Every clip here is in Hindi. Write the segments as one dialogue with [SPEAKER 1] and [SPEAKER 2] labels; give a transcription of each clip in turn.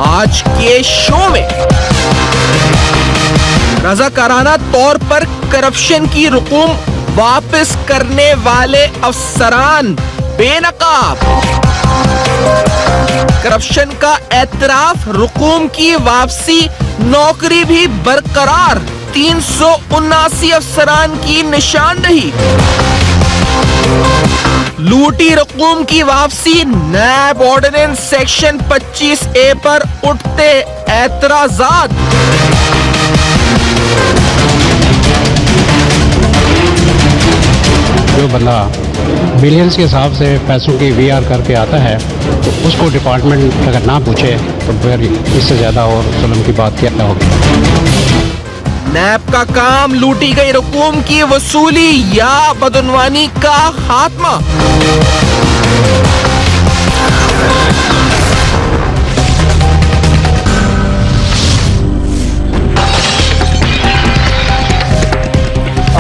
[SPEAKER 1] आज के शो में रज़ाकाराना तौर पर करप्शन की रकूम वापस करने वाले अफसरान बेनकाब, करप्शन का एतराफ, रकूम की वापसी, नौकरी भी बरकरार, 379 अफसरान की निशानदही, लूटी रकूम की वापसी, नैब ऑर्डिनेंस सेक्शन 25A पर उठते एतराजात।
[SPEAKER 2] जो बंदा बिलियंस के हिसाब से पैसों की VR करके आता है तो उसको डिपार्टमेंट अगर ना पूछे तो फिर इससे ज़्यादा और जुल्म की बात क्या होगी।
[SPEAKER 1] नैब का काम लूटी गई रकूम की वसूली या बदनवानी का खात्मा।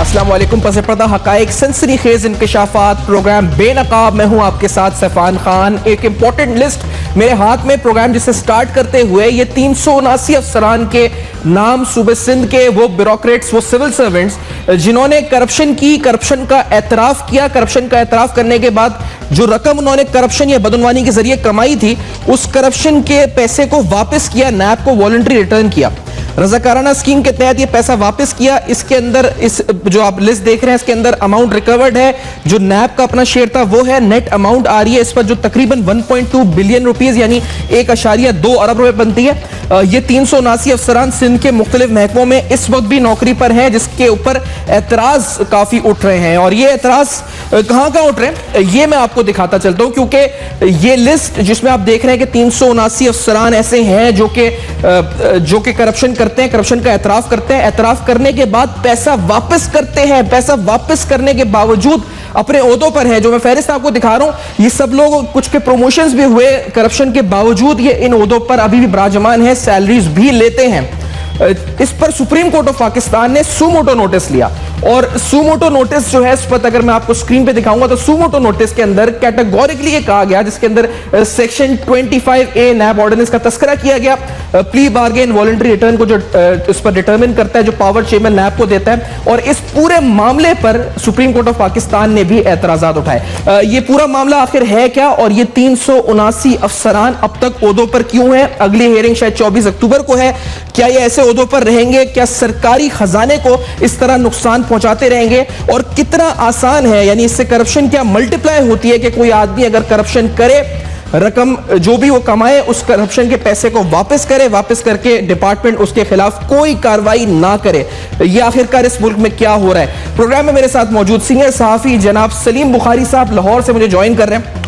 [SPEAKER 1] अस्सलाम वालेकुम। पसे पर्दा हकाइक सनसनीखेज इंकशाफात प्रोग्राम बेनकाब में हूं आपके साथ सैफान खान। एक इंपॉर्टेंट लिस्ट मेरे हाथ में, प्रोग्राम जिसे स्टार्ट करते हुए ये 379 अफसरान के नाम, सूबे सिंध के वो ब्यूरोक्रेट्स, वो सिविल सर्वेंट्स जिन्होंने करप्शन की, करप्शन का एतराफ किया, करप्शन का एतराफ करने के बाद जो रकम उन्होंने करप्शन या बदनवानी के जरिए कमाई थी उस करप्शन के पैसे को वापस किया, नैब को वॉलंटरी रिटर्न किया, रज़ाकाराना स्कीम के तहत ये पैसा वापस किया। इसके अंदर इस जो आप लिस्ट देख रहे हैं इसके अंदर अमाउंट रिकवर्ड है, जो नैब का अपना शेयर था वो है, नेट अमाउंट आ रही है इस पर जो तकरीबन 1.2 बिलियन रुपीस यानी 1.2 अरब रुपए बनती है। ये 379 अफसरान सिंध के मुख्तलिफ महकमों में इस वक्त भी नौकरी पर हैं, जिसके ऊपर एतराज काफी उठ रहे हैं। और ये एतराज कहां कहां उठ रहे हैं ये मैं आपको दिखाता चलता हूं, क्योंकि ये लिस्ट जिसमें आप देख रहे हैं कि 379 अफसरान ऐसे हैं जो कि करप्शन करते हैं, करप्शन का एतराफ करते हैं, एतराफ करने के बाद पैसा वापस करते हैं, पैसा वापस करने के बावजूद अपने ओहदों पर है। जो मैं फहरिस्त आपको दिखा रहा हूं ये सब लोग, कुछ के प्रमोशंस भी हुए करप्शन के बावजूद, ये इन ओहदों पर अभी भी विराजमान है, सैलरीज भी लेते हैं। इस पर सुप्रीम कोर्ट ऑफ पाकिस्तान ने सुमोटो नोटिस लिया और सुमोटो नोटिस जो है इस पर अगर मैं आपको स्क्रीन पे दिखाऊंगा तो सुमोटो नोटिस के अंदर कैटेगोरिकली ये कहा गया, जिसके अंदर सेक्शन 25A नैब ऑर्डिनेंस का तस्करा किया गया, प्ली बार्गेन वॉलंटरी रिटर्न को जो इस पर डिटरमिन करता है, जो पावर चेयरमैन नैब को देता है। और इस पूरे मामले पर सुप्रीम कोर्ट ऑफ पाकिस्तान ने भी एतराजात उठाए। ये पूरा मामला आखिर है क्या और ये 379 अफसरान अब तक ओहदों पर क्यों है? अगली हियरिंग शायद 24 अक्टूबर को है। क्या ये ऐसे ओहदों पर रहेंगे? क्या सरकारी खजाने को इस तरह नुकसान पहुंचाते रहेंगे? और कितना आसान है, यानी इससे करप्शन क्या मल्टीप्लाई होती है कि कोई आदमी अगर करप्शन करे, रकम जो भी वो कमाए उस करप्शन के पैसे को वापस करे, वापस करके डिपार्टमेंट उसके खिलाफ कोई कार्रवाई ना करे। ये आखिरकार इस मुल्क में क्या हो रहा है? प्रोग्राम में मेरे साथ मौजूद सीनियर सहाफी जनाब सलीम बुखारी साहब लाहौर से मुझे ज्वाइन कर रहे हैं,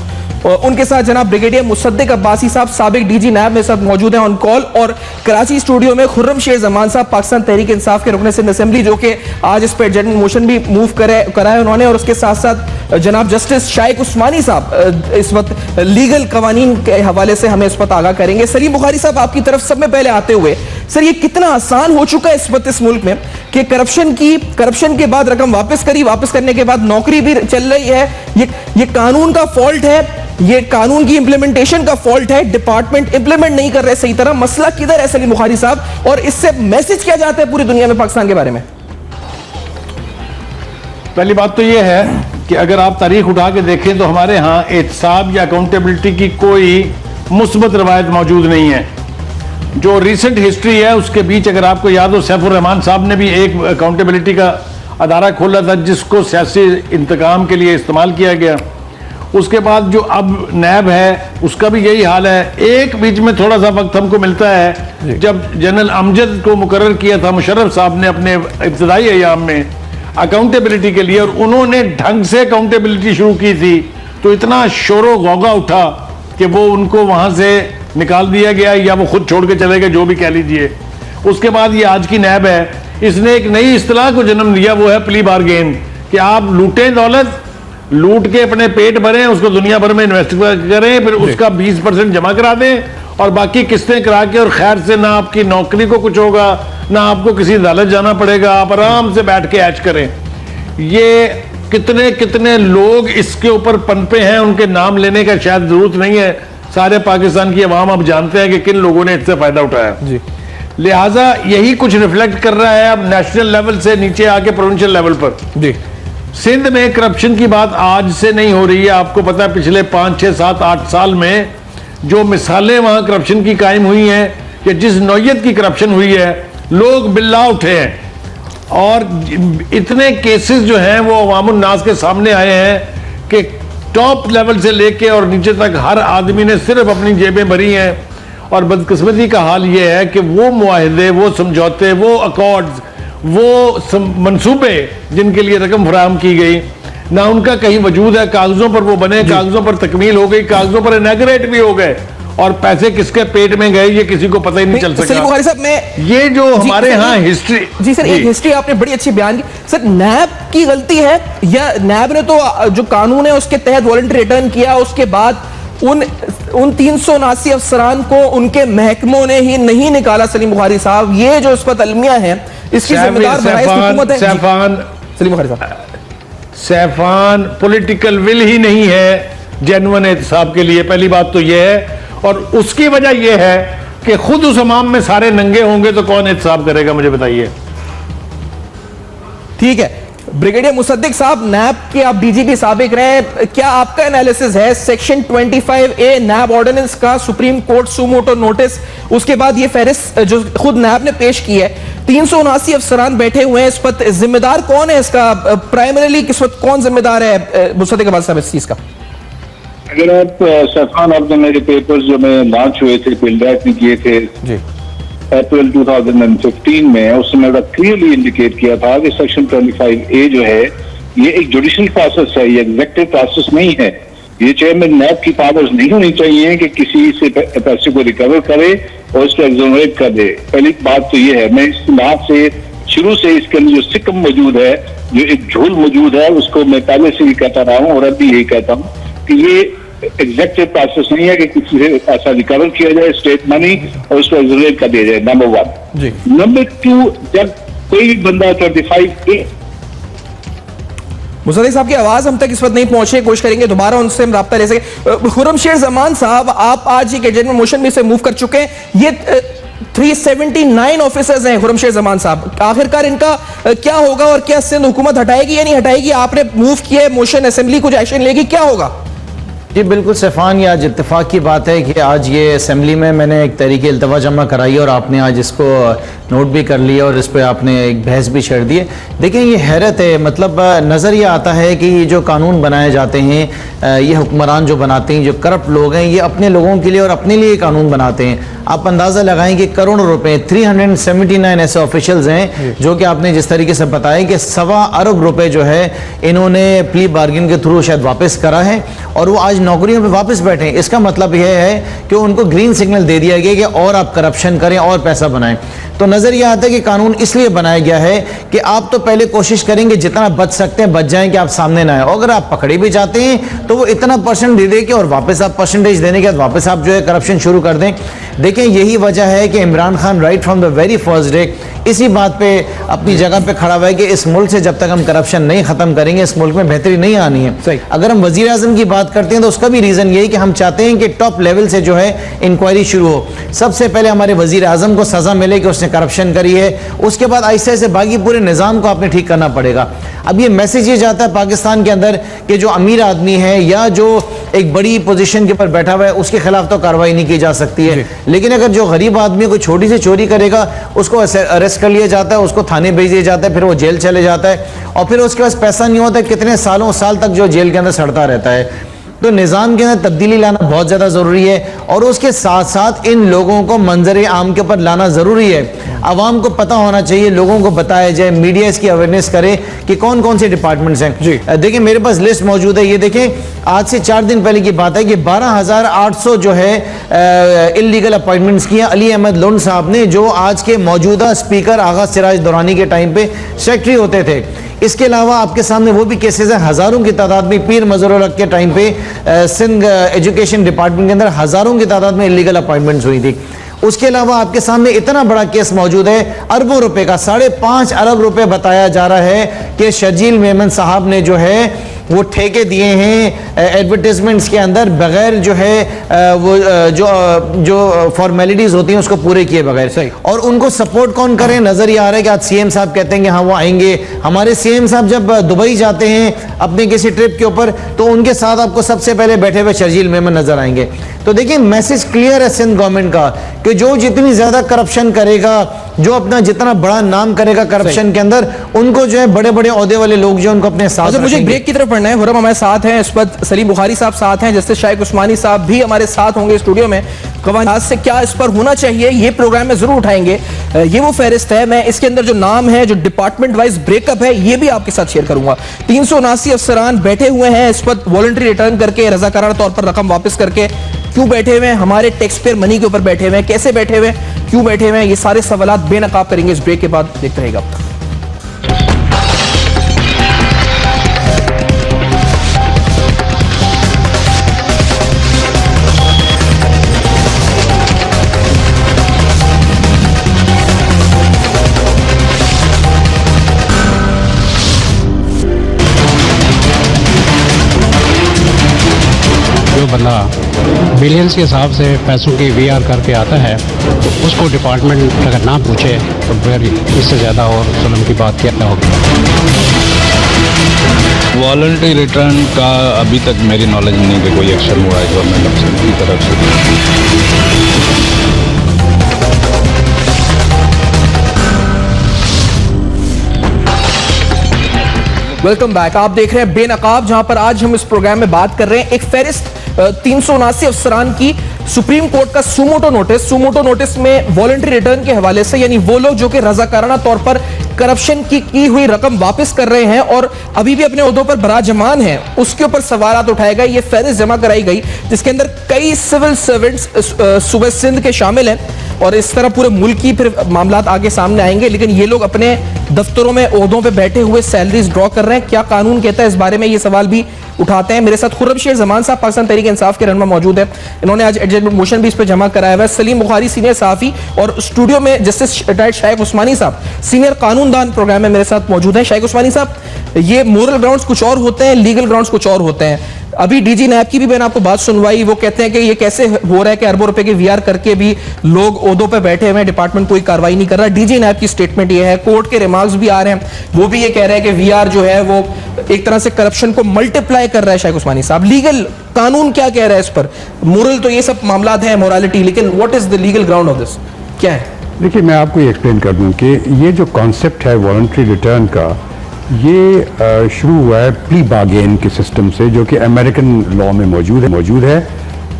[SPEAKER 1] और उनके साथ जनाब ब्रिगेडियर मुसद्दिक अब्बासी साहब साबिक DG नैब मेरे साथ मौजूद हैं ऑन कॉल, और कराची स्टूडियो में खुर्रम शेर जमान साहब पाकिस्तान तहरीक इंसाफ के रुकन सिंध असेंबली, जो कि आज इस पर एडजमेंट मोशन भी मूव करा है उन्होंने, और उसके साथ साथ जनाब जस्टिस शाइक उस्मानी साहब इस वक्त लीगल कवानीन के हवाले से हमें इस वक्त आगाह करेंगे। सलीम बुखारी साहब आपकी तरफ सब में पहले आते हुए, सर ये कितना आसान हो चुका है इस वक्त इस मुल्क में कि करप्शन के बाद रकम वापस करी, वापस करने के बाद नौकरी भी चल रही है। ये कानून का फॉल्ट है, ये कानून की इंप्लीमेंटेशन का फॉल्ट है, डिपार्टमेंट इंप्लीमेंट नहीं कर रहे सही तरह। मसला किधर है सलीम बुखारी साहब, और इससे मैसेज क्या जाता है पूरी दुनिया में पाकिस्तान के बारे में?
[SPEAKER 3] पहली बात तो यह है कि अगर आप तारीख उठा के देखें तो हमारे यहाँ एहतसाब या अकाउंटेबिलिटी की कोई मुस्बत रवायत मौजूद नहीं है। जो रिसेंट हिस्ट्री है उसके बीच अगर आपको याद हो, सैफुर रहमान साहब ने भी एक अकाउंटेबिलिटी का अदारा खोला था जिसको सियासी इंतकाम के लिए इस्तेमाल किया गया। उसके बाद जो अब नैब है उसका भी यही हाल है। एक बीच में थोड़ा सा वक्त हमको मिलता है जब जनरल अमजद को मुकर्रर किया था मुशर्रफ साहब ने अपने इब्तदाई अयाम में अकाउंटेबिलिटी के लिए, और उन्होंने ढंग से अकाउंटेबिलिटी शुरू की थी तो इतना शोरो गौगा उठा कि वो उनको वहां से निकाल दिया गया या वो खुद छोड़ के चले गए, जो भी कह लीजिए। उसके बाद ये आज की नैब है, इसने एक नई इस्तिलाह को जन्म दिया, वो है प्ली बार्गेन, कि आप लूटें दौलत, लूट के अपने पेट भरें, उसको दुनिया भर में इन्वेस्ट करें, फिर उसका 20% जमा करा दें और बाकी किस्तें करा के, और खैर से ना आपकी नौकरी को कुछ होगा, ना आपको किसी अदालत जाना पड़ेगा, आप आराम से बैठ के ऐश करें। ये कितने कितने लोग इसके ऊपर पनपे हैं, उनके नाम लेने का शायद जरूरत नहीं है। सारे पाकिस्तान की अवाम अब जानते हैं कि किन लोगों ने इससे फायदा उठाया जी। लिहाजा यही कुछ रिफ्लेक्ट कर रहा है अब नेशनल लेवल से नीचे आके प्रोविंशियल लेवल पर जी। सिंध में करप्शन की बात आज से नहीं हो रही है, आपको पता है पिछले 5, 6, 7, 8 साल में जो मिसालें वहां करप्शन की कायम हुई हैं कि जिस नौयत की करप्शन हुई है लोग बिल्ला उठे हैं और इतने केसेस जो हैं वो अवामुन नास के सामने आए हैं कि टॉप लेवल से लेके और नीचे तक हर आदमी ने सिर्फ अपनी जेबें भरी हैं। और बदकिस्मती का हाल ये है कि वो मुआहदे, वो समझौते, वो अकॉर्ड्स, वो मंसूबे जिनके लिए रकम फराहम की गई ना उनका कहीं वजूद है, कागजों पर वो बने, कागजों पर तकमील हो गई, कागजों पर इनॉग्रेट भी हो गए और पैसे किसके पेट में गए ये किसी को पता ही नहीं चल सका।
[SPEAKER 1] सलीम बुखारी साहब, मैं
[SPEAKER 3] ये जो हमारे यहाँ हिस्ट्री
[SPEAKER 1] जी सर, एक हिस्ट्री आपने बड़ी अच्छी बयान की सर। नैब की गलती है या नैब ने तो जो कानून है उसके तहत वॉलंटरी रिटर्न किया, उसके बाद उन 379 अफसरान को उनके महकमों ने ही नहीं निकाला? सलीम बुखारी साहब, ये जो इस पर अलमिया है इसकी जिम्मेदार हुकूमत है। सलीम बुखारी साहब,
[SPEAKER 3] सैफान पॉलिटिकल विल ही नहीं है जेन्युइन एहतसाब के लिए, पहली बात तो यह है। और उसकी वजह यह है कि खुद उस अमाम में सारे नंगे होंगे तो कौन एहतसाब करेगा, मुझे बताइए।
[SPEAKER 1] ठीक है, ब्रिगेडियर मुसद्दिक साहब, नैब के आप डीजीपी साबिक रहे, क्या आपका एनालिसिस है सेक्शन 25A नैब ऑर्डिनेंस का सुप्रीम कोर्ट सुमोटो नोटिस, उसके बाद ये फहरिस्त जो खुद नैब ने पेश की है, 379 अफसरान बैठे हुए हैं इस पर, जिम्मेदार कौन है इसका? प्राइमरीली किस वक्त कौन जिम्मेदार है मुसद्दिक अब्बास साहब इस चीज का?
[SPEAKER 4] अगर आप सैफान, आपने मेरे पेपर्स जो मैं लॉन्च हुए थे, बिल्डैक ने किए थे जी अप्रैल 2015 में, उसमें बड़ा क्लियरली इंडिकेट किया था कि सेक्शन 25A जो है ये एक जुडिशियल प्रोसेस है, ये एग्जेक्टिव प्रोसेस नहीं है। ये चेयरमैन नैब की पावर्स नहीं होनी चाहिए कि किसी से पैसे को रिकवर करे और उसको एक्सोनरेट कर दे। पहली बात तो ये है, मैं इस बात से शुरू से इसके अंदर जो सिकम मौजूद है, जो एक झोल मौजूद है, उसको मैं पहले से ही कहता रहा हूँ और अब भी यही कहता हूँ कि ये एग्जेक्टिव प्रोसेस नहीं है कि किसी से पैसा रिकवर किया जाए, स्टेट मनी, और उसको एक्सोनरेट कर दिया जाए, नंबर 1। नंबर 2, जब कोई भी बंदा 25A,
[SPEAKER 1] मुसद्दिक साहब की आवाज हम तक इस वक्त नहीं पहुंचे, कोशिश करेंगे दोबारा उनसे हम राब्ता ले सके। खुर्रमशेर जमान साहब, आप आज एक एजेंडा मोशन में से मूव कर चुके हैं, ये 379 ऑफिसर्स हैं खुर्रमशेर जमान साहब, आखिरकार इनका क्या होगा और क्या सिंध हुकूमत हटाएगी या नहीं हटाएगी? आपने मूव किया मोशन, असेंबली कुछ एक्शन लेगी, क्या होगा?
[SPEAKER 5] जी बिल्कुल सैफान, ये आज इत्तेफाक की बात है कि आज ये असेंबली में मैंने एक तरीके इल्तवा जमा कराई और आपने आज इसको नोट भी कर लिया और इस पर आपने एक बहस भी छेड़ दी है। देखें, ये हैरत है, मतलब नज़र ये आता है कि ये जो कानून बनाए जाते हैं, ये हुक्मरान जो बनाते हैं, जो करप्ट लोग हैं, ये अपने लोगों के लिए और अपने लिए कानून बनाते हैं। आप अंदाज़ा लगाएं कि करोड़ों रुपए, 379 ऐसे ऑफिशियल्स हैं जो कि आपने जिस तरीके से बताया कि 1.25 अरब रुपए जो है इन्होंने प्ली बार्गेन के थ्रू शायद वापस करा है और वो आज नौकरियों पे वापस बैठे हैं। इसका मतलब यह है कि उनको ग्रीन सिग्नल दे दिया गया कि और आप करप्शन करें और पैसा बनाएं। तो नजर यह आता है कि कानून इसलिए बनाया गया है कि आप तो पहले कोशिश करेंगे जितना बच सकते हैं बच जाएं कि आप सामने ना आए, और अगर आप पकड़े भी जाते हैं तो वो इतना परसेंट दे दे के और वापस आप परसेंटेज देने के बाद वापस आप जो है करप्शन शुरू कर दें। देखें, यही वजह है कि Imran Khan right from the very first day इसी बात पे अपनी जगह पे खड़ा हुआ है कि इस मुल्क से जब तक हम करप्शन नहीं खत्म करेंगे इस मुल्क में बेहतरी नहीं आनी है। अगर हम वजीर आजम की बात करते हैं तो उसका भी रीजन यही कि हम चाहते हैं कि टॉप लेवल से जो है इंक्वायरी शुरू हो। सबसे पहले हमारे वजीर आजम को सजा मिले कि उसने करप्शन करी है, उसके बाद ऐसे ऐसे बाकी पूरे निज़ाम को आपने ठीक करना पड़ेगा। अब ये मैसेज ये जाता है पाकिस्तान के अंदर कि जो अमीर आदमी है या जो एक बड़ी पोजीशन के ऊपर बैठा हुआ है उसके खिलाफ तो कार्रवाई नहीं की जा सकती है, लेकिन अगर जो गरीब आदमी कोई छोटी सी चोरी करेगा उसको अरेस्ट कर लिया जाता है, उसको थाने भेज दिया जाता है, फिर वो जेल चले जाता है और फिर उसके पास पैसा नहीं होता, कितने साल तक जो जेल के अंदर सड़ता रहता है। तो निज़ाम के अंदर तब्दीली लाना बहुत ज़्यादा ज़रूरी है और उसके साथ साथ इन लोगों को मंजर आम के ऊपर लाना ज़रूरी है। आवाम को पता होना चाहिए, लोगों को बताया जाए, मीडिया इसकी अवेयरनेस करे कि कौन कौन से डिपार्टमेंट्स हैं। देखिए मेरे पास लिस्ट मौजूद है, ये देखें आज से 4 दिन पहले की बात है कि 12,800 जो है इलीगल अपॉइंटमेंट्स किए अली अहमद लुंड साहब ने, जो आज के मौजूदा स्पीकर आगा सिराज दुरानी के टाइम पे सेक्रेटरी होते थे। इसके अलावा आपके सामने वो भी केसेस हैं, हज़ारों की तादाद में पीर मज़रूर के टाइम पे सिंध एजुकेशन डिपार्टमेंट के अंदर हज़ारों की तादाद में इलीगल अपॉइंटमेंट्स हुई थी। उसके अलावा आपके सामने इतना बड़ा केस मौजूद है, अरबों रुपए का, 5.5 अरब रुपए बताया जा रहा है कि शर्जील मेमन साहब ने जो है वो ठेके दिए हैं एडवर्टाइजमेंट्स के अंदर बगैर जो है वो जो फॉर्मेलिटीज होती हैं उसको पूरे किए बगैर।
[SPEAKER 1] सही।
[SPEAKER 5] और उनको सपोर्ट कौन करे? नजर ये आ रहा है कि आज सीएम साहब कहते हैं कि हाँ वो आएंगे। हमारे सीएम साहब जब दुबई जाते हैं अपने किसी ट्रिप के ऊपर तो उनके साथ आपको सबसे पहले बैठे हुए शर्जील मेमन नजर आएंगे। तो देखिए मैसेज क्लियर है सिंध गवर्नमेंट का कि जो जितनी ज्यादा करप्शन करेगा, जो अपना जितना बड़ा नाम करेगा करप्शन के अंदर, उनको जो है बड़े बड़े ओहदे वाले लोग जो उनको अपने साथ।
[SPEAKER 1] मुझे ब्रेक की तरफ पढ़ना है। हुर्रम हमारे साथ हैं, इस वक्त सलीम बुखारी साहब साथ हैं, जस्टिस शाइक उस्मानी साहब भी हमारे साथ होंगे स्टूडियो में। कवानीन से क्या इस पर होना चाहिए ये प्रोग्राम में जरूर उठाएंगे। ये वो फहरिस्त है, मैं इसके अंदर जो नाम है, जो डिपार्टमेंट वाइज ब्रेकअप है, ये भी आपके साथ शेयर करूंगा। 379 अफसरान बैठे हुए हैं इस वक्त वॉलंटरी रिटर्न करके, रजाकाराना तौर पर रकम वापस करके। क्यों बैठे हुए हैं? हमारे टैक्स पेयर मनी के ऊपर बैठे हुए हैं। कैसे बैठे हुए हैं, क्यों बैठे हुए हैं, ये सारे सवाल बेनकाब करेंगे इस ब्रेक के बाद। देखते रहेगा।
[SPEAKER 2] जो बंदा बिलियंस के हिसाब से पैसों की वीआर करके आता है तो उसको डिपार्टमेंट अगर ना पूछे तो फिर इससे ज़्यादा और जुल्म की बात क्या होगी।
[SPEAKER 6] वॉलंटरी रिटर्न का अभी तक मेरी नॉलेज नहीं कि कोई एक्शन हुआ है गवर्नमेंट अफसर की तरफ से।
[SPEAKER 1] Welcome back. आप देख रहे हैं बेनकाब, जहां पर आज हम इस प्रोग्राम में बात कर रहे हैं एक फहरिस्त 379 अफसरान की सुप्रीम कोर्ट का सुमोटो नोटिस में वॉलंटरी रिटर्न के हवाले से, यानी वो लोग जो कि रजाकाराना तौर पर करप्शन की हुई रकम वापस कर रहे हैं और अभी भी अपने ओहदों पर बराजमान हैं, उसके ऊपर सवालात उठाए गए। ये फहरिस्त जमा कराई गई जिसके अंदर कई सिविल सर्वेंट्स सूबे सिंध के शामिल हैं और इस तरह पूरे मुल्क की फिर मामलात आगे सामने आएंगे। लेकिन ये लोग अपने दफ्तरों में ओहदों पे बैठे हुए सैलरीज ड्रॉ कर रहे हैं। क्या कानून कहता है इस बारे में, ये सवाल भी उठाते हैं। मेरे साथ खुर्रम शेर जमान साहब पाकिस्तान तहरीक इंसाफ के रहनुमा मौजूद है। इन्होंने आज एडजमेंट मोशन भी इस पर जमा कराया हुआ है। सलीम बुखारी सीनियर सहाफी और स्टूडियो में जस्टिस रिटायर्ड शाइक उस्मानी साहब सीनियर कानूनदान प्रोग्राम में मेरे साथ मौजूद हैं। शाइक उस्मानी साहब, ये मोरल ग्राउंड्स कुछ और होते हैं, लीगल ग्राउंड्स कुछ और होते हैं। अभी डीजी नैब की भी मैंने आपको बात सुनवाई, वो कहते हैं कि ये कैसे हो रहा है कि अरबों रुपए के वीआर करके भी लोग ओहदों पे बैठे हुए हैं, डिपार्टमेंट कोई कार्रवाई नहीं कर रहा। डीजी नैब की स्टेटमेंट ये है, कोर्ट के रिमार्क्स भी आ रहे हैं, वो भी ये कह रहे हैं कि वीआर जो है वो एक तरह से करप्शन को मल्टीप्लाई कर रहा है। शाइक उस्मानी साहब, लीगल कानून क्या कह रहा है इस पर? मोरल तो ये सब मामला है, मोरालिटी, लेकिन what is the legal ground of this, क्या है?
[SPEAKER 7] देखिए, मैं आपको ये एक्सप्लेन कर दूं कि ये जो कॉन्सेप्ट है वॉलंटरी रिटर्न का, ये शुरू हुआ है प्ली बार्गेन के सिस्टम से, जो कि अमेरिकन लॉ में मौजूद है।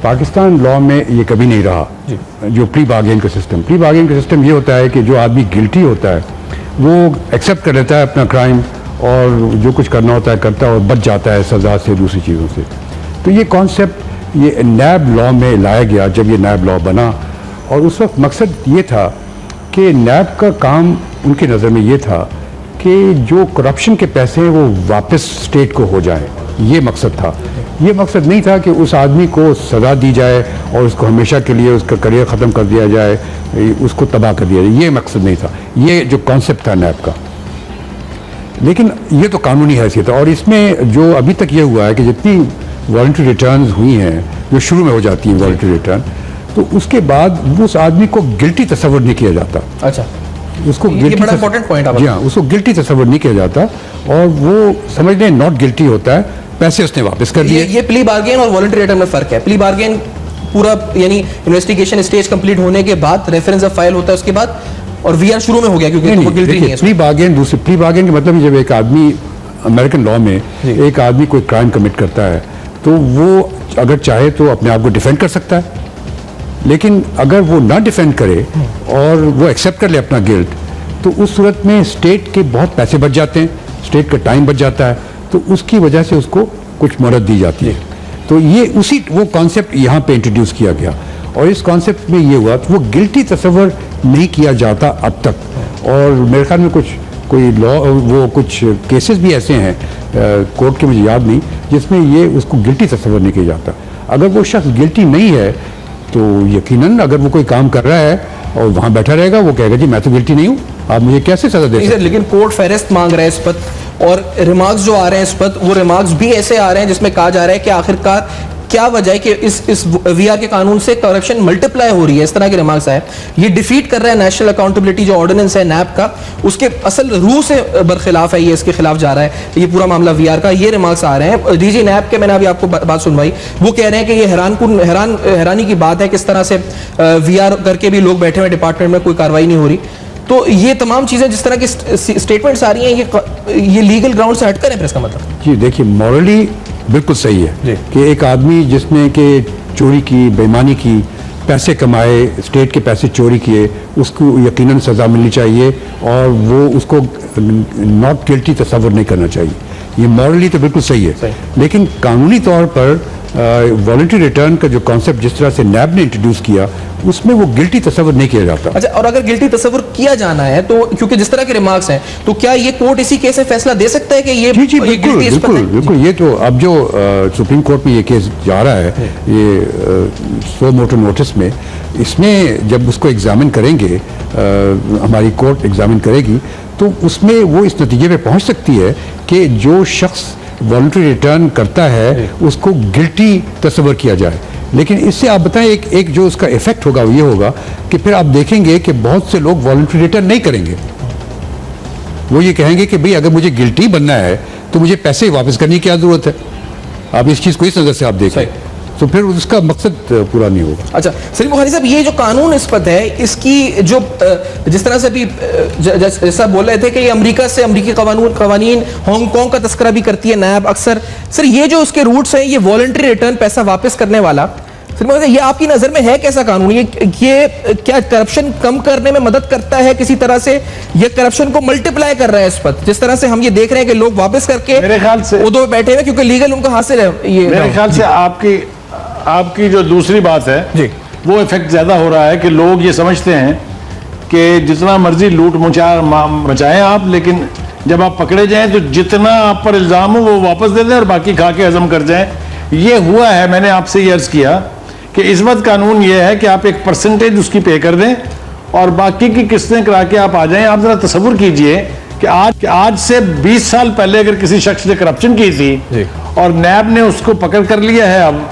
[SPEAKER 7] पाकिस्तान लॉ में ये कभी नहीं रहा। जो प्ली बार्गेन का सिस्टम ये होता है कि जो आदमी गिल्टी होता है वो एक्सेप्ट कर लेता है अपना क्राइम और जो कुछ करना होता है करता है और बच जाता है सज़ा से, दूसरी चीज़ों से। तो ये कॉन्सेप्ट ये नैब लॉ में लाया गया जब ये नैब लॉ बना, और उस वक्त मकसद ये था कि नैब का काम उनकी नज़र में ये था कि जो करप्शन के पैसे हैं वो वापस स्टेट को हो जाए, ये मकसद था। ये मकसद नहीं था कि उस आदमी को सज़ा दी जाए और उसको हमेशा के लिए उसका करियर ख़त्म कर दिया जाए, उसको तबाह कर दिया जाए, ये मकसद नहीं था। ये जो कॉन्सेप्ट था नैब का, लेकिन ये तो कानूनी हैसियत है। और इसमें जो अभी तक ये हुआ है कि जितनी वॉलंटरी रिटर्न हुई हैं, जो शुरू में हो जाती हैं वॉलंटरी रिटर्न, तो उसके बाद उस आदमी को गिल्टी तस्वर नहीं किया जाता।
[SPEAKER 1] अच्छा,
[SPEAKER 7] उसको
[SPEAKER 1] बड़ा इंपॉर्टेंट पॉइंट है।
[SPEAKER 7] जी हाँ, उसको गिल्टी तस्वर नहीं किया जाता और वो समझ लें नॉट गिल्टी होता है, पैसे उसने वापस कर दिए।
[SPEAKER 1] ये प्ली बार्गेन और वॉलंटरी रिटर्न में फर्क है। प्ली बार्गेन पूरा यानी इन्वेस्टिगेशन स्टेज कंप्लीट होने के बाद रेफरेंस ऑफ फाइल होता है, उसके बाद और वीआर शुरू में हो गया क्योंकि वो गिल्टी नहीं है।
[SPEAKER 7] प्ली बार्गेन दूसरी प्ली बार्गेन का मतलब जब एक आदमी अमेरिकन लॉ में एक आदमी कोई क्राइम कमिट करता है तो वो अगर चाहे तो अपने आप को डिफेंड कर सकता है, लेकिन अगर वो ना डिफेंड करे और वो एक्सेप्ट कर ले अपना गिल्ट, तो उस सूरत में स्टेट के बहुत पैसे बच जाते हैं, स्टेट का टाइम बच जाता है, तो उसकी वजह से उसको कुछ मदद दी जाती है। तो ये वो कॉन्सेप्ट यहाँ पे इंट्रोड्यूस किया गया और इस कॉन्सेप्ट में ये हुआ कि वो गिल्टी तस्वर नहीं किया जाता अब तक। और मेरे ख्याल में कोई लॉ वो कुछ केसेस भी ऐसे हैं कोर्ट के, मुझे याद नहीं, जिसमें ये उसको गिल्टी तस्वर नहीं किया जाता। अगर वो शख्स गिल्टी नहीं है तो यकीनन अगर वो कोई काम कर रहा है और वहाँ बैठा रहेगा, वो कहेगा जी मैं तो गिल्टी नहीं हूँ, आप मुझे कैसे सजा दे सकते हैं?
[SPEAKER 1] लेकिन कोर्ट फेरिस्त मांग रहा है इस पर और रिमार्क्स जो आ रहे हैं इस पर, वो रिमार्क्स भी ऐसे आ रहे हैं जिसमें कहा जा रहा है कि आखिरकार क्या वजह है कि इस वीआर के कानून से करप्शन मल्टीप्लाई हो रही है। इस तरह के रिमार्क्स आए, ये डिफीट कर रहा है नेशनल अकाउंटेबिलिटी जो ऑर्डिनेंस है नैब का, उसके असल रूह से बरखिलाफ है, ये इसके खिलाफ जा रहा है ये पूरा मामला वीआर का। ये रिमार्क्स आ रहे हैं डीजी नैब के, मैंने अभी आपको बात सुनवाई, वो कह रहे हैं कि ये हैरानी की बात है किस तरह से वीआर करके भी लोग बैठे हुए डिपार्टमेंट में कोई कार्रवाई नहीं हो रही। तो ये तमाम चीजें जिस तरह की स्टेटमेंट्स आ रही हैं, ये लीगल ग्राउंड से हटकर है फिर इसका मतलब?
[SPEAKER 7] जी देखिए, मॉरली बिल्कुल सही है कि एक आदमी जिसने कि चोरी की, बेईमानी की, पैसे कमाए, स्टेट के पैसे चोरी किए, उसको यकीनन सज़ा मिलनी चाहिए और वो उसको नॉट गिल्टी तस्वर नहीं करना चाहिए। ये मॉरली तो बिल्कुल सही है, लेकिन कानूनी तौर पर वॉलंटरी रिटर्न का जो कॉन्सेप्ट जिस तरह से नैब ने इंट्रोड्यूस किया, उसमें वो गिल्टी तस्वर नहीं किया जाता।
[SPEAKER 1] अच्छा, और अगर गिल्टी तस्वर किया जाना है तो, क्योंकि जिस तरह के रिमार्क्स हैं, तो क्या ये कोर्ट इसी केस में फैसला दे सकता है कि ये
[SPEAKER 7] जी बिल्कुल। ये तो अब जो सुप्रीम कोर्ट में ये केस जा रहा है, ये सो मोटो नोटिस में, इसमें जब उसको एग्जामिन करेंगे, हमारी कोर्ट एग्जामिन करेगी, तो उसमें वो इस नतीजे पे पहुंच सकती है कि जो शख्स वॉलंटरी रिटर्न करता है उसको गिल्टी तस्वर किया जाए। लेकिन इससे आप बताएं, एक जो उसका इफेक्ट होगा वो ये होगा कि फिर आप देखेंगे कि बहुत से लोग वॉलंटरी रिटर्न नहीं करेंगे। वो ये कहेंगे कि भाई अगर मुझे गिल्टी बनना है तो मुझे पैसे वापस करने की क्या जरूरत है। आप इस चीज़ को इस नज़र से आप देखें तो फिर उसका मकसद पूरा नहीं होगा। अच्छा
[SPEAKER 1] सलीम बुखारी साहब, ये जो कानून इस पर है, इसकी जो जिस तरह से अभी जैसा बोल रहे थे कि ये अमेरिका से, अमेरिकी कवानीन हांगकांग का तस्करा भी करती है नैब अक्सर। सर ये जो उसके रूट्स हैं, ये वॉलंटरी रिटर्न पैसा वापस करने वाला, ये आपकी नजर में है कैसा कानून? ये क्या करप्शन कम करने में मदद करता है किसी तरह से, ये करप्शन को मल्टीप्लाई कर रहा है इस पर, जिस तरह से हम ये देख रहे हैं कि लोग वापस करके
[SPEAKER 3] मेरे ख्याल से
[SPEAKER 1] उदो बैठे हुए क्योंकि लीगल उनको हासिल है। ये
[SPEAKER 3] मेरे ख्याल से आपकी जो दूसरी बात है जी, वो इफेक्ट ज्यादा हो रहा है कि लोग ये समझते हैं कि जितना मर्जी लूट मचाएं आप, लेकिन जब आप पकड़े जाएं तो जितना आप पर इल्जाम हो वो वापस दे दें और बाकी खा के हजम कर जाएं। ये हुआ है। मैंने आपसे ये अर्ज किया कि इस वक्त कानून ये है कि आप एक परसेंटेज उसकी पे कर दें और बाकी की किस्तें करा के आप आ जाएं। आप जरा तसव्वुर कीजिए कि आज से 20 साल पहले अगर किसी शख्स ने करप्शन की थी और नैब ने उसको पकड़ कर लिया है, अब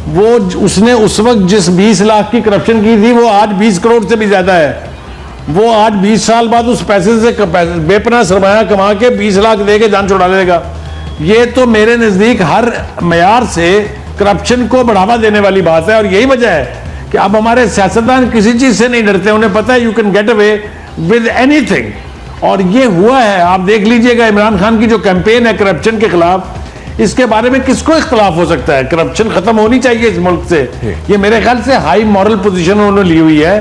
[SPEAKER 3] वो उसने उस वक्त जिस 20 लाख की करप्शन की थी वो आज 20 करोड़ से भी ज्यादा है। वो आज 20 साल बाद उस पैसे से बेपनाह सरमाया कमा के 20 लाख दे के जान छुड़ा लेगा। ये तो मेरे नजदीक हर मयार से करप्शन को बढ़ावा देने वाली बात है और यही वजह है कि अब हमारे सियासतदान किसी चीज से नहीं डरते। उन्हें पता है you can get away with anything. और ये हुआ है, आप देख लीजिएगा इमरान खान की जो कैंपेन है करप्शन के खिलाफ, इसके बारे में किसको इख्तलाफ हो सकता है? करप्शन खत्म होनी चाहिए इस मुल्क से। ये मेरे ख्याल से हाई मॉरल पोजीशन उन्होंने ली हुई है।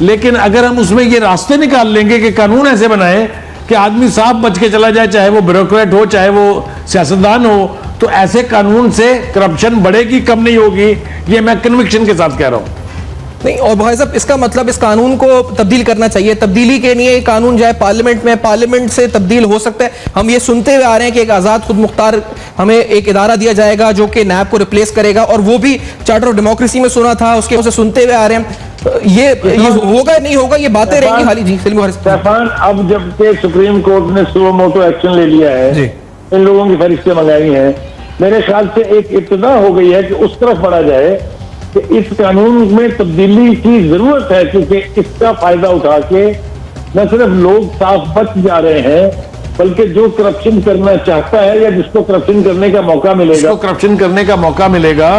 [SPEAKER 3] लेकिन अगर हम उसमें ये रास्ते निकाल लेंगे कि कानून ऐसे बनाए कि आदमी साफ बच के चला जाए, चाहे वो ब्यूरोक्रेट हो चाहे वो सियासतदान हो, तो ऐसे कानून से करप्शन बढ़ेगी, कम नहीं होगी। ये मैं कन्विक्शन के साथ कह रहा हूं।
[SPEAKER 1] नहीं, और भाई साहब इसका मतलब इस कानून को तब्दील करना चाहिए। तब्दीली के लिए कानून जाए पार्लियामेंट में, पार्लियामेंट से तब्दील हो सकता है। हम ये सुनते हुए आ रहे हैं कि एक आज़ाद खुद मुख्तार हमें एक इदारा दिया जाएगा जो कि नैब को रिप्लेस करेगा, और वो भी चार्टर ऑफ डेमोक्रेसी में सुना था, उसके उसे सुनते हुए आ रहे हैं। ये होगा नहीं होगा, ये बातें रहेंगी खाली। जी
[SPEAKER 4] सैफान, अब जबकि सुप्रीम कोर्ट ने सुओ मोटो एक्शन ले लिया है, इन लोगों की फरिश्ते मंगाई हैं, मेरे ख्याल से एक इब्तिदा हो गई है कि उस तरफ बढ़ा जाए कि इस कानून में तब्दीली की जरूरत है, क्योंकि इसका फायदा उठा के न सिर्फ लोग साफ बच जा रहे हैं, बल्कि जो करप्शन करना चाहता है या जिसको करप्शन करने का मौका मिलेगा,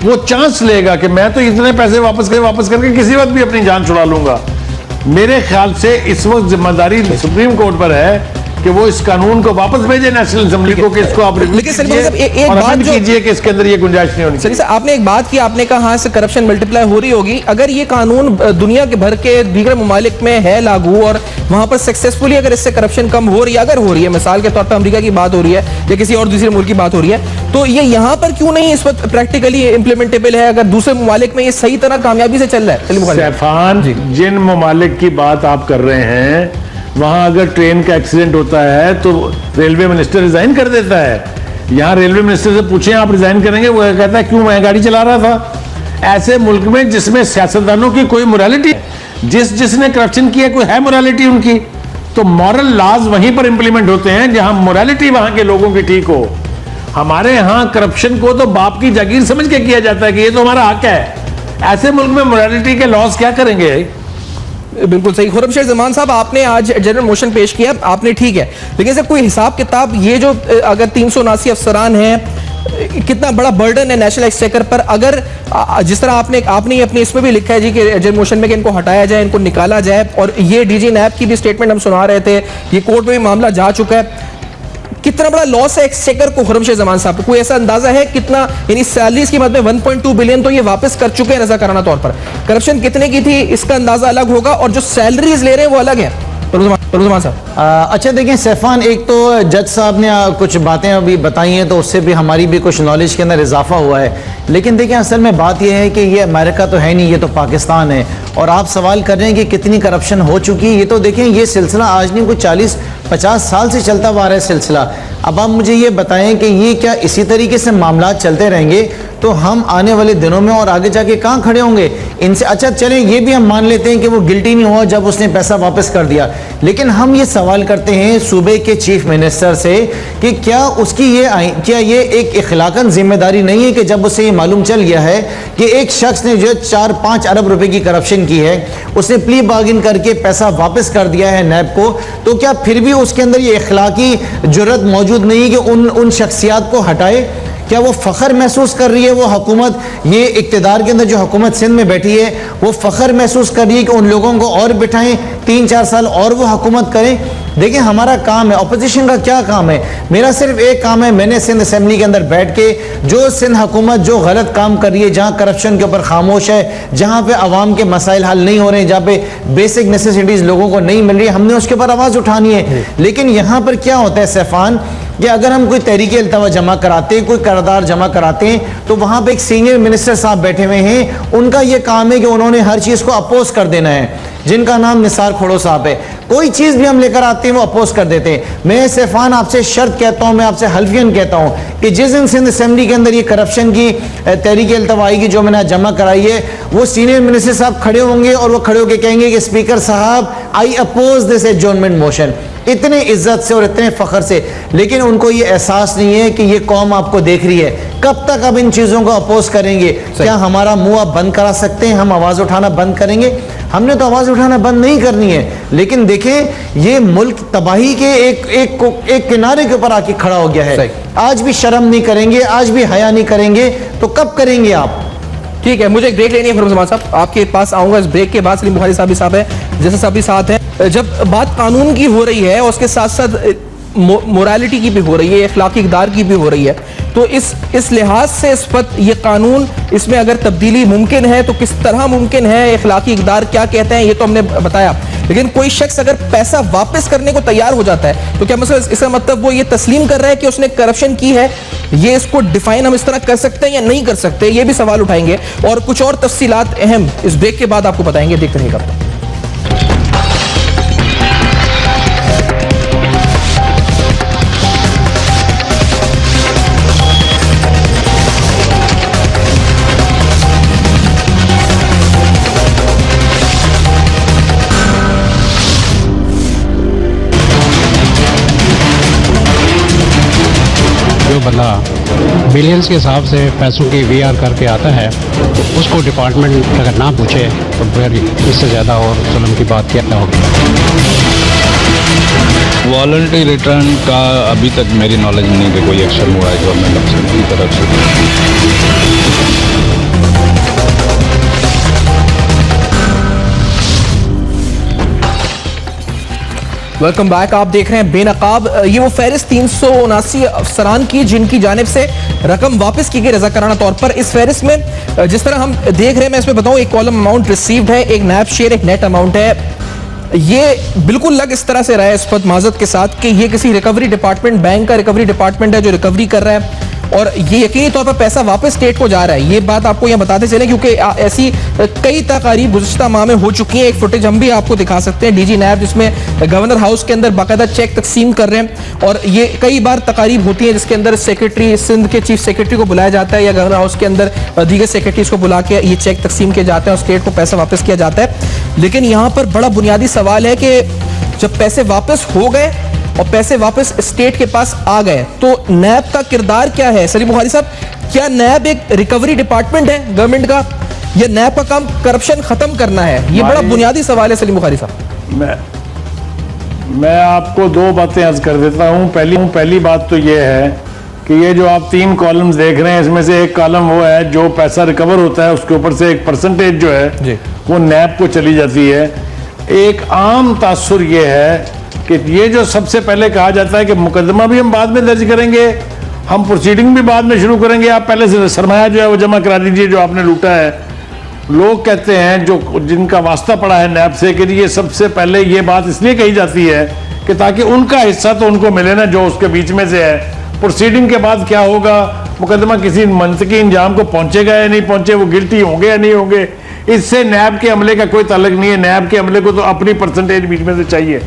[SPEAKER 4] वो चांस लेगा कि मैं तो इतने पैसे वापस करके किसी वक्त भी अपनी जान छुड़ा लूंगा। मेरे ख्याल से इस वक्त जिम्मेदारी सुप्रीम कोर्ट पर है कि वो इस कानून को वापस भेजे नेशनल असेंबली को कि इसको आप
[SPEAKER 1] लेकिन एक बात
[SPEAKER 4] कीजिए कि इसके अंदर ये गुंजाइश नहीं होनी चाहिए।
[SPEAKER 1] आपने एक बात की, आपने कहा हाँ से करप्शन मल्टीप्लाई हो रही होगी। अगर ये कानून दुनिया के भर के दीगर ममालिक में है लागू और वहां पर सक्सेसफुली अगर इससे करप्शन कम हो रही है, अगर हो रही है, मिसाल के तौर पर अमेरिका की बात हो रही है या किसी और दूसरे मुल्क की बात हो रही है, तो ये यहाँ पर क्यों नहीं इस वक्त प्रैक्टिकली इम्प्लीमेंटेबल है? अगर दूसरे ममालिक में ये सही तरह कामयाबी से चल रहा है।
[SPEAKER 3] सैफान, जिन ममालिक की बात आप कर रहे हैं, वहां अगर ट्रेन का एक्सीडेंट होता है तो रेलवे मिनिस्टर रिजाइन कर देता है। यहाँ रेलवे मिनिस्टर से पूछें आप रिजाइन करेंगे, वो कहता है क्यों, मैं गाड़ी चला रहा था। ऐसे मुल्क में जिसमें सियासतदानों की कोई मोरालिटी, जिसने करप्शन किया कोई है मोरालिटी उनकी, तो मॉरल लॉज वहीं पर इंप्लीमेंट होते हैं जहां मोरालिटी वहां के लोगों की ठीक हो। हमारे यहां करप्शन को तो बाप की जागीर समझ के किया जाता है कि ये तो हमारा हक है। ऐसे मुल्क में मोरालिटी के लॉज क्या करेंगे?
[SPEAKER 1] बिल्कुल सही। खुर्रमशेर जमान साहब, आपने आज जनरल मोशन पेश किया, आपने ठीक है, लेकिन सर कोई हिसाब किताब, ये जो अगर 379 अफसरान हैं, कितना बड़ा बर्डन है नेशनल एक्सचेकर पर। अगर जिस तरह आपने अपने इसमें भी लिखा है जी कि जनरल मोशन में कि इनको हटाया जाए, इनको निकाला जाए, और ये डीजी नैब की भी स्टेटमेंट हम सुना रहे थे, ये कोर्ट में भी मामला जा चुका है, कितना बड़ा लॉस है एक्सचेकर को खुर्रमशेर जमान साहब? कोई ऐसा अंदाजा है कितना, यानी सैलरीज की मद में 1.2 बिलियन तो ये वापस कर चुके हैं रजाकाराना तौर पर। करप्शन कितने की थी इसका अंदाजा अलग होगा, और जो सैलरीज ले रहे हैं वो अलग है।
[SPEAKER 5] अच्छा देखिए सैफान, एक तो जज साहब ने कुछ बातें अभी बताई हैं तो उससे भी हमारी भी कुछ नॉलेज के अंदर इजाफा हुआ है, लेकिन देखिए असल में बात यह है कि ये अमेरिका तो है नहीं, ये तो पाकिस्तान है। और आप सवाल कर रहे हैं कि कितनी करप्शन हो चुकी है, ये तो देखें ये सिलसिला आज नहीं, कुछ 40-50 साल से चलता हुआ रहा है सिलसिला। अब आप मुझे ये बताएं कि ये क्या इसी तरीके से मामला चलते रहेंगे तो हम आने वाले दिनों में और आगे जाके कहाँ खड़े होंगे इनसे? अच्छा चलें ये भी हम मान लेते हैं कि वो गिल्टी नहीं हुआ जब उसने पैसा वापस कर दिया, लेकिन हम ये सवाल करते हैं सूबे के चीफ मिनिस्टर से कि क्या उसकी क्या ये एक इखलाकन जिम्मेदारी नहीं है कि जब उसे ये मालूम चल गया है कि एक शख्स ने जो 4-5 अरब रुपए की करप्शन की है, उसने प्ली बार्गिन करके पैसा वापस कर दिया है नैब को, तो क्या फिर भी उसके अंदर ये इखलाकी जुर्रत मौजूद नहीं कि उन शख्सियात को हटाए? क्या वो फ़ख्र महसूस कर रही है वो हुकूमत, ये इक़्तिदार के अंदर जो हुकूमत सिंध में बैठी है, वो फ़ख्र महसूस कर रही है कि उन लोगों को और बिठाएं, 3-4 साल और वो हुकूमत करें? देखिए हमारा काम है, अपोजिशन का क्या काम है? मेरा सिर्फ एक काम है, मैंने सिंध असेंबली के अंदर बैठ के जो सिंध हुकूमत जो गलत काम कर रही है, जहाँ करप्शन के ऊपर खामोश है, जहाँ पे अवाम के मसाइल हल नहीं हो रहे हैं, जहाँ पे बेसिक नेसेसिटीज़ लोगों को नहीं मिल रही है, हमने उसके ऊपर आवाज़ उठानी है। लेकिन यहाँ पर क्या होता है सैफान कि अगर हम कोई तहरीक अल्तवा जमा कराते हैं, कोई करारदार जमा कराते हैं, तो वहाँ पे एक सीनियर मिनिस्टर साहब बैठे हुए हैं, उनका ये काम है कि उन्होंने हर चीज़ को अपोज कर देना है, जिनका नाम निसार खोड़ो साहब है। कोई चीज़ भी हम लेकर आते हैं वो अपोज कर देते हैं। मैं सैफान आपसे शर्त कहता हूँ, मैं आपसे हल्फियन कहता हूँ कि जिस दिन सिंध असेंबली के अंदर ये करप्शन की तहरीक अल्तवा आएगी जो मैंने जमा कराई है, वो सीनियर मिनिस्टर साहब खड़े होंगे और वो खड़े होकर कहेंगे कि स्पीकर साहब I oppose this adjournment motion, इतने इज्जत से और इतने फ़ख्र से। लेकिन उनको ये एहसास नहीं है कि ये कौम आपको देख रही है, कब तक अब इन चीज़ों को अपोज करेंगे? क्या हमारा मुंह आप बंद करा सकते हैं? हम आवाज़ उठाना बंद करेंगे? हमने तो आवाज़ उठाना बंद नहीं करनी है, लेकिन देखें ये मुल्क तबाही के एक किनारे के ऊपर आके खड़ा हो गया है। आज भी शर्म नहीं करेंगे, आज भी हया नहीं करेंगे, तो कब करेंगे आप?
[SPEAKER 1] ठीक है, मुझे एक ब्रेक लेनी है खुर्रम जमान साहब, आपके पास आऊंगा इस ब्रेक के बाद। सलीम बुखारी साहब भी साहब है, जैसे साहब भी साथ हैं। जब बात कानून की हो रही है और उसके साथ साथ मोरालिटी की भी हो रही है, अखलाकी इक़दार की भी हो रही है, तो इस लिहाज से इस वक्त ये कानून, इसमें अगर तब्दीली मुमकिन है तो किस तरह मुमकिन है, अखलाकी इक़दार क्या कहते हैं ये तो हमने बताया। लेकिन कोई शख्स अगर पैसा वापस करने को तैयार हो जाता है तो क्या मतलब इसका मतलब वो ये तस्लीम कर रहा है कि उसने करप्शन की है? ये इसको डिफाइन हम इस तरह कर सकते हैं या नहीं कर सकते, ये भी सवाल उठाएंगे और कुछ और तफसीलात अहम इस ब्रेक के बाद आपको बताएंगे। देखते रहिएगा।
[SPEAKER 2] जो बंदा बिलियंस के हिसाब से पैसों की वीआर करके आता है तो उसको डिपार्टमेंट अगर ना पूछे तो फिर इससे ज़्यादा और जुल्म की बात क्या होगी?
[SPEAKER 6] वॉलंटरी रिटर्न का अभी तक मेरी नॉलेज नहीं कि कोई एक्शन हुआ है गवर्नमेंट अफसर की तरफ से।
[SPEAKER 1] वेलकम बैक, आप देख रहे हैं बेनकाब। ये वो फहरिस्त 379 अफसरान की जिनकी जानिब से रकम वापस की गई रजाकाराना तौर पर। इस फहरिस्त में जिस तरह हम देख रहे हैं, मैं इसमें बताऊं, एक कॉलम अमाउंट रिसीव्ड है, एक नैब शेयर, एक नेट अमाउंट है। ये बिल्कुल लग इस तरह से रहा है इस वक्त माजरत के साथ कि ये किसी रिकवरी डिपार्टमेंट, बैंक का रिकवरी डिपार्टमेंट है जो रिकवरी कर रहा है और ये यकीनी तौर पर पैसा वापस स्टेट को जा रहा है। ये बात आपको यहाँ बताते चले क्योंकि ऐसी कई तकारीब गुज़िश्ता माह में हो चुकी हैं। एक फुटेज हम भी आपको दिखा सकते हैं, डीजी नैब जिसमें गवर्नर हाउस के अंदर बाकायदा चेक तकसीम कर रहे हैं और ये कई बार तकारीब होती है जिसके अंदर सेक्रेटरी, सिंध के चीफ सेक्रेटरी को बुलाया जाता है या गवर्नर हाउस के अंदर दीगर सेक्रेटरीज को बुला के ये चेक तकसीम किए जाते हैं और स्टेट को पैसा वापस किया जाता है। लेकिन यहाँ पर बड़ा बुनियादी सवाल है कि जब पैसे वापस हो गए और पैसे वापस स्टेट के पास आ गए, तो नैब का किरदार क्या है? सलीम बुखारी साहब, क्या नैब एक रिकवरी डिपार्टमेंट है गवर्नमेंट का, या नैब का काम करप्शन खत्म करना है? ये बड़ा बुनियादी सवाल है सलीम बुखारी साहब।
[SPEAKER 3] मैं आपको दो बातें अर्ज कर देता हूं। पहली बात तो ये है कि ये जो आप 3 कॉलम्स देख रहे हैं, इसमें से एक कॉलम वो है जो पैसा रिकवर होता है, उसके ऊपर से एक परसेंटेज जो है वो नैब को चली जाती है। एक आम तासुर ये है कि ये जो सबसे पहले कहा जाता है कि मुकदमा भी हम बाद में दर्ज करेंगे, हम प्रोसीडिंग भी बाद में शुरू करेंगे, आप पहले से सरमाया जो है वो जमा करा दीजिए जो आपने लूटा है। लोग कहते हैं जो जिनका वास्ता पड़ा है नैब से कि ये सबसे पहले ये बात इसलिए कही जाती है कि ताकि उनका हिस्सा तो उनको मिले ना जो उसके बीच में से है। प्रोसीडिंग के बाद क्या होगा, मुकदमा किसी मंतकी इंजाम को पहुंचेगा या नहीं पहुंचे, वो गिल्टी होंगे या नहीं होंगे, इससे नैब के अमले का कोई ताल्लुक नहीं है। नैब के अमले को तो अपनी परसेंटेज बीच में से चाहिए।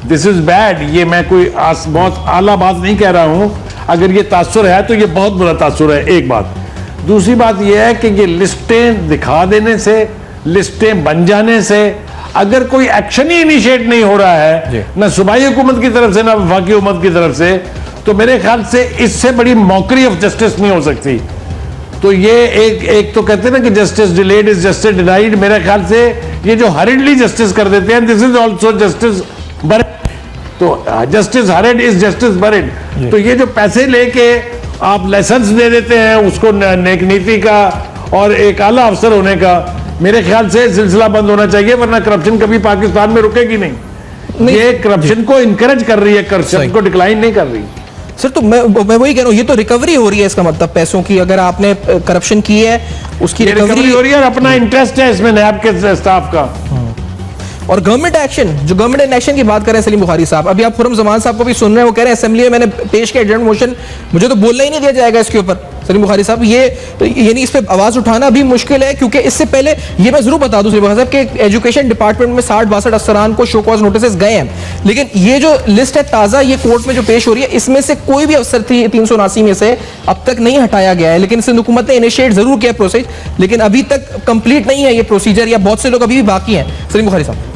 [SPEAKER 3] This is bad. ये मैं कोई बहुत आला बात नहीं कह रहा हूं। अगर ये तासुर है तो ये बहुत बुरा तासुर है, एक बात। दूसरी बात यह है कि ये लिस्टें दिखा देने से, लिस्टें बन जाने से अगर कोई एक्शन ही इनिशिएट नहीं हो रहा है ना सूबाई हुकूमत की तरफ से ना वफाकी हुकूमत की तरफ से, तो मेरे ख्याल से इससे बड़ी मौकरी ऑफ जस्टिस नहीं हो सकती। तो ये एक तो कहते हैं ना कि justice delayed is justice denied. मेरे ख्याल से ये जो हरिडली जस्टिस कर देते हैं, this is also justice buried. तो justice hurried is justice buried. तो ये जो पैसे लेके आप लाइसेंस दे देते हैं उसको नेक नीति का और एक आला अफसर होने का, मेरे ख्याल से सिलसिला बंद होना चाहिए, वरना करप्शन कभी पाकिस्तान में रुकेगी नहीं। ये करप्शन को इनकरेज कर रही है, करप्शन को डिक्लाइन नहीं कर रही।
[SPEAKER 1] सर, तो मैं वही कह रहा हूँ, ये तो रिकवरी हो रही है, इसका मतलब पैसों की, अगर आपने करप्शन की है उसकी रिकवरी
[SPEAKER 3] हो रही है और अपना इंटरेस्ट है इसमें नैब के स्टाफ का।
[SPEAKER 1] और गवर्नमेंट एक्शन, जो गवर्नमेंट एक्शन की बात कर रहे हैं सलीम बुखारी साहब, अभी आप खुर्रम जमान साहब को भी सुन रहे हैं, वो कह रहे हैं असेंबली में मैंने पेश किया एडजर्न मोशन, मुझे तो बोलना ही नहीं दिया जाएगा इसके ऊपर। सलीम बुखारी साहब, ये यानी इस पे आवाज उठाना भी मुश्किल है, क्योंकि इससे पहले ये मैं जरूर बता दूं सलीम बुखारी साहब कि एजुकेशन डिपार्टमेंट में 60-62 अफसरान को शो कॉज नोटिस गए हैं, लेकिन ये जो लिस्ट है ताजा ये कोर्ट में जो पेश हो रही है, इसमें से कोई भी अफसर थी 379 में से अब तक नहीं हटाया गया है। लेकिन सिंध हुकूमत ने इनिशिएट जरूर किया प्रोसेस, लेकिन अभी तक कंप्लीट नहीं है ये प्रोसीजर, या बहुत से लोग अभी भी बाकी हैं। सलीम बुखारी साहब,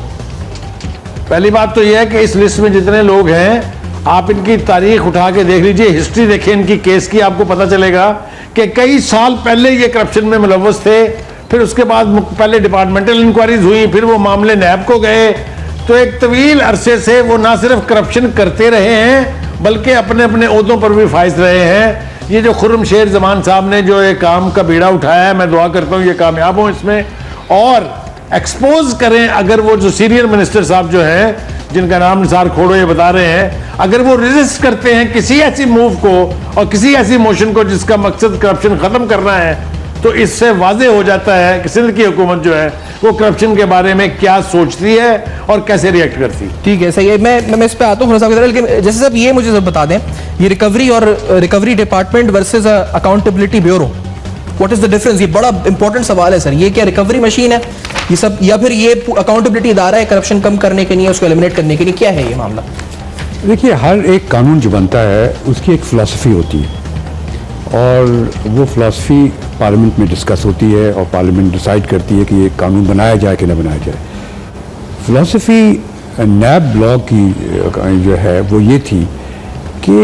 [SPEAKER 3] पहली बात तो यह है कि इस लिस्ट में जितने लोग हैं आप इनकी तारीख उठा के देख लीजिए, हिस्ट्री देखिए इनकी केस की, आपको पता चलेगा कि कई साल पहले ये करप्शन में मुलव्वस थे। फिर उसके बाद पहले डिपार्टमेंटल इंक्वायरीज हुई, फिर वो मामले नैब को गए। तो एक तवील अरसे से वो ना सिर्फ करप्शन करते रहे हैं बल्कि अपने अपने ओहदों पर भी फाइज रहे हैं। ये जो खुर्रम शेर जमान साहब ने जो एक काम का बीड़ा उठाया है, मैं दुआ करता हूँ ये कामयाब हो इसमें और एक्सपोज करें। अगर वो जो सीनियर मिनिस्टर साहब जो हैं जिनका नाम निसार खोड़ो ये बता रहे हैं, अगर वो रेजिस्ट करते हैं किसी ऐसी मूव को और किसी ऐसी मोशन को जिसका मकसद करप्शन खत्म करना है, तो इससे वाज़ेह हो जाता है कि सिंध की हुकूमत जो है वो करप्शन के बारे में क्या सोचती है और कैसे रिएक्ट करती है।
[SPEAKER 1] ठीक है, सही है। मैं इस पे आता हूँ साहब, लेकिन जैसे साहब ये मुझे बता दें, ये रिकवरी और recovery department versus accountability bureau, what is the difference? ये बड़ा इंपॉर्टेंट सवाल है सर। ये क्या रिकवरी मशीन है ये सब, या फिर ये अकाउंटेबिलिटी इदारा है करप्शन कम करने के लिए, उसको एलिमिनेट करने के लिए? क्या है ये मामला?
[SPEAKER 7] देखिए, हर एक कानून जो बनता है उसकी एक फ़िलासफ़ी होती है और वो फ़िलासफ़ी पार्लियामेंट में डिस्कस होती है और पार्लियामेंट डिसाइड करती है कि ये कानून बनाया जाए कि न बनाया जाए। फ़िलासफ़ी नैब लॉ की जो है वो ये थी कि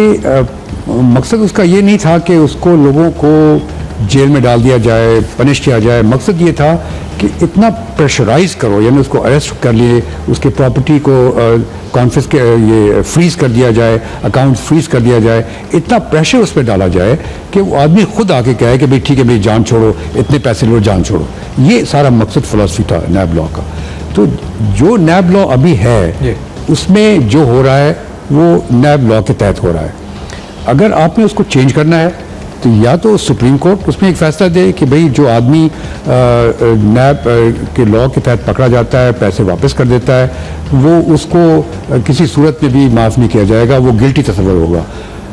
[SPEAKER 7] मकसद उसका ये नहीं था कि उसको लोगों को जेल में डाल दिया जाए, पनिश किया जाए। मकसद ये था कि इतना प्रेशराइज करो, यानी उसको अरेस्ट कर लिए, उसके प्रॉपर्टी को कॉन्फिस्क ये फ्रीज कर दिया जाए, अकाउंट फ्रीज कर दिया जाए, इतना प्रेशर उस पर डाला जाए कि वो आदमी खुद आके कहे कि भाई ठीक है, मेरी जान छोड़ो, इतने पैसे लो, जान छोड़ो। ये सारा मकसद फ़िलासफ़ी था नैब लॉ का। तो जो नैब लॉ अभी है उसमें जो हो रहा है वो नैब लॉ के तहत हो रहा है। अगर आपने उसको चेंज करना है तो या तो सुप्रीम कोर्ट उसमें एक फैसला दे कि भाई जो आदमी नैब के लॉ के तहत पकड़ा जाता है, पैसे वापस कर देता है, वो उसको किसी सूरत में भी माफ़ नहीं किया जाएगा, वो गिल्टी तस्वर होगा।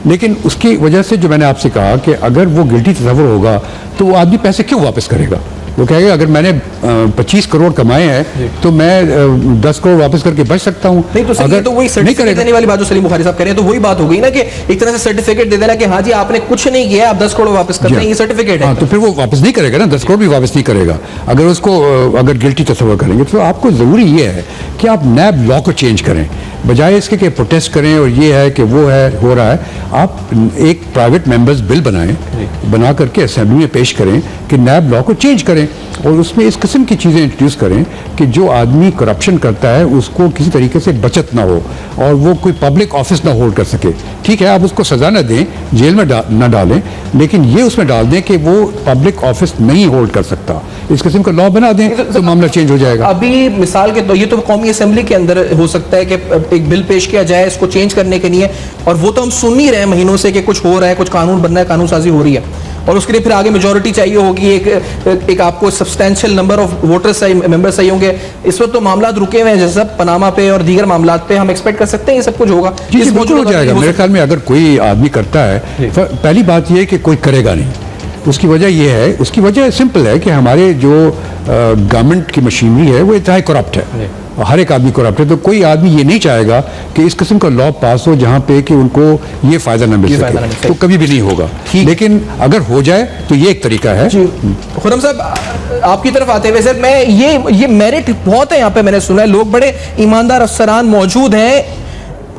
[SPEAKER 7] लेकिन उसकी वजह से जो मैंने आपसे कहा कि अगर वो गिल्टी तस्वर होगा तो वो आदमी पैसे क्यों वापस करेगा? वो कहेगा अगर मैंने 25 करोड़ कमाए हैं तो मैं 10 करोड़ वापस करके बच सकता हूँ।
[SPEAKER 1] नहीं तो अगर तो वही सर्टिफिकेट देने वाली बात जो सलीम बुखारी साहब कह रहे हैं, तो वही बात हो गई ना कि एक तरह से सर्टिफिकेट दे देना कि हाँ जी आपने कुछ नहीं किया, आप 10 करोड़ वापस करते हैं, ये सर्टिफिकेट है।
[SPEAKER 7] हाँ, तो फिर वो वापस नहीं करेगा ना, 10 करोड़ भी वापस नहीं करेगा। अगर उसको अगर गिल्टी तस्वर करेंगे तो आपको ज़रूरी ये है कि आप नैब लॉ को चेंज करें, बजाय इसके कि प्रोटेस्ट करें और ये है कि वो है हो रहा है। आप एक प्राइवेट मेंबर्स बिल बनाएं, बना करके असेंबली में पेश करें कि नैब लॉ को चेंज करें और उसमें इस किस्म की चीज़ें इंट्रोड्यूस करें कि जो आदमी करप्शन करता है उसको किसी तरीके से बचत ना हो और वो कोई पब्लिक ऑफिस ना होल्ड कर सके। ठीक है, आप उसको सज़ा ना दें, जेल में ना डालें, लेकिन ये उसमें डाल दें कि वो पब्लिक ऑफिस नहीं होल्ड कर सकता। इस किस्म का लॉ बना दें तो मामला चेंज हो जाएगा।
[SPEAKER 1] अभी मिसाल के तो ये तो कौमी असेंबली के अंदर हो सकता है कि एक बिल पेश किया जाए इसको चेंज करने के लिए, और वो तो हम सुन ही रहे हैं महीनों से कि कुछ हो रहा है, कुछ कानून बन रहा है, कानून साजी हो रही है, और उसके लिए फिर आगे मेजॉरिटी चाहिए होगी, एक आपको substantial number of voters members चाहिए होंगे। इस वक्त तो मामला रुके हुए हैं, जैसे पनामा पे और दीगर मामला पे हम एक्सपेक्ट कर सकते हैं ये सब कुछ होगा।
[SPEAKER 7] जी बिल्कुल हो जाएगा मेरे ख्याल में। अगर कोई आदमी करता है, पहली बात यह है कि कोई करेगा नहीं। उसकी वजह यह है, उसकी वजह सिंपल है कि हमारे जो गवर्नमेंट की मशीनरी है वो इंतहाई करप्ट है, हर एक आदमी करप्ट है। तो कोई आदमी ये नहीं चाहेगा कि इस किस्म का लॉ पास हो जहाँ पे कि उनको ये फायदा ना मिल सके, तो कभी भी नहीं होगा। लेकिन अगर हो जाए तो ये एक तरीका है।
[SPEAKER 1] खुर्रम साहब आपकी तरफ आते हुए सर, मैं ये मेरिट बहुत है यहाँ पे, मैंने सुना है लोग बड़े ईमानदार अफसरान मौजूद हैं,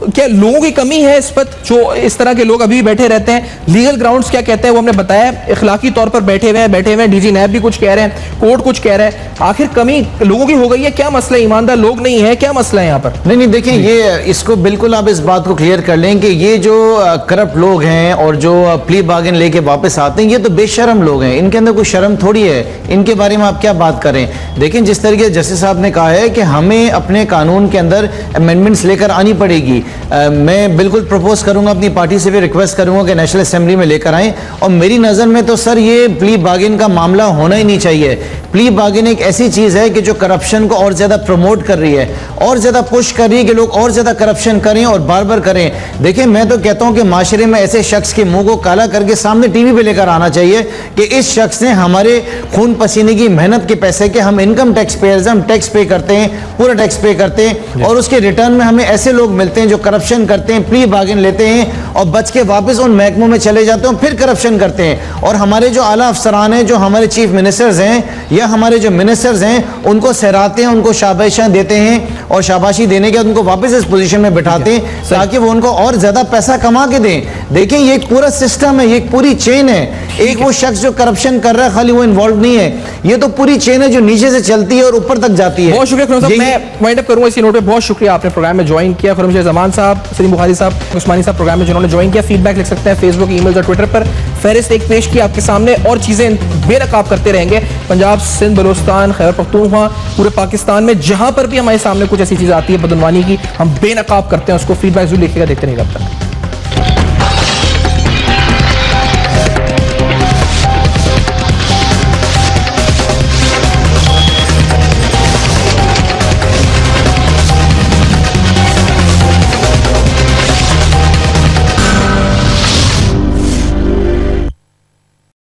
[SPEAKER 1] क्या लोगों की कमी है इस पर जो इस तरह के लोग अभी बैठे रहते हैं? लीगल ग्राउंड्स क्या कहते हैं वो हमने बताया, इखलाकी तौर पर बैठे हुए हैं, डीजी नैब भी कुछ कह रहे हैं, कोर्ट कुछ कह रहा है। आखिर कमी लोगों की हो गई है, क्या मसला है? ईमानदार लोग नहीं है, क्या मसला है यहाँ पर?
[SPEAKER 5] नहीं देखिए, ये इसको बिल्कुल आप इस बात को क्लियर कर लें कि ये जो करप्ट लोग हैं और जो प्ली बार्गेन लेके वापस आते हैं, ये तो बेशरम लोग हैं, इनके अंदर कोई शर्म थोड़ी है, इनके बारे में आप क्या बात करें। देखिए जिस तरीके जस्टिस साहब ने कहा है कि हमें अपने कानून के अंदर अमेंडमेंट्स लेकर आनी पड़ेगी, मैं बिल्कुल प्रपोज करूंगा, अपनी पार्टी से भी रिक्वेस्ट करूंगा कि नेशनल असेंबली में लेकर आएं। और मेरी नज़र में तो सर ये प्ली बार्गेन का मामला होना ही नहीं चाहिए। प्ली बार्गेन एक ऐसी चीज़ है कि जो करप्शन को और ज़्यादा प्रमोट कर रही है, और ज़्यादा पुश कर रही है कि लोग और ज़्यादा करप्शन करें और बार बार करें। देखिए मैं तो कहता हूं कि माशरे में ऐसे शख्स के मुंह को काला करके सामने टीवी पे लेकर आना चाहिए कि इस शख्स ने हमारे खून पसीने की मेहनत के पैसे के, हम इनकम टैक्स पेयर्स, हम टैक्स पे करते हैं, पूरा टैक्स पे करते हैं, और उसके रिटर्न में हमें ऐसे लोग मिलते हैं जो करप्शन करते हैं, प्ली बार्गेन लेते हैं और बच के वापस उन महकमों में चले जाते हैं, फिर करप्शन करते हैं। और हमारे जो आला अफसरान हैं, जो हमारे चीफ मिनिस्टर्स हैं या हमारे जो मिनिस्टर्स हैं, उनको सहराते हैं, उनको शाबाशियां देते हैं और शाबाशी देने के बाद उनको वापस इस पोजीशन में बिठाते हैं ताकि वो उनको और ज्यादा पैसा कमा के दें। देखिए ये एक पूरा सिस्टम है, ये एक पूरी चेन है। एक वो शख्स जो करप्शन कर रहा है खाली वो इन्वॉल्व नहीं है, ये तो पूरी चेन है जो नीचे से चलती है और ऊपर तक जाती है।
[SPEAKER 1] बहुत शुक्रिया खुर्रम साहब, मैं वाइंड अप करूंगा इसी नोट पे। बहुत शुक्रिया आपने प्रोग्राम में ज्वाइन किया। खुर्रम जमान साहब, सलीम बुखारी साहब, उस्मानी साहब प्रोग्राम में जिन्होंने ज्वाइन किया। फीडबैक लिख सकते हैं फेसबुक, ईमेल और ट्विटर पर। फहरिस्त एक पेश की आपके सामने, और चीजें बेनकाब करते रहेंगे। पंजाब, सिंध, बलूचिस्तान, खैबर पख्तूनख्वा, पूरे पाकिस्तान में जहां पर भी हमारे सामने कुछ ऐसी चीज आती है बदनवानी की, हम बेनकाब करते हैं उसको। फीडबैक जरूर लिखिएगा, देखते रहिएगा अब तक।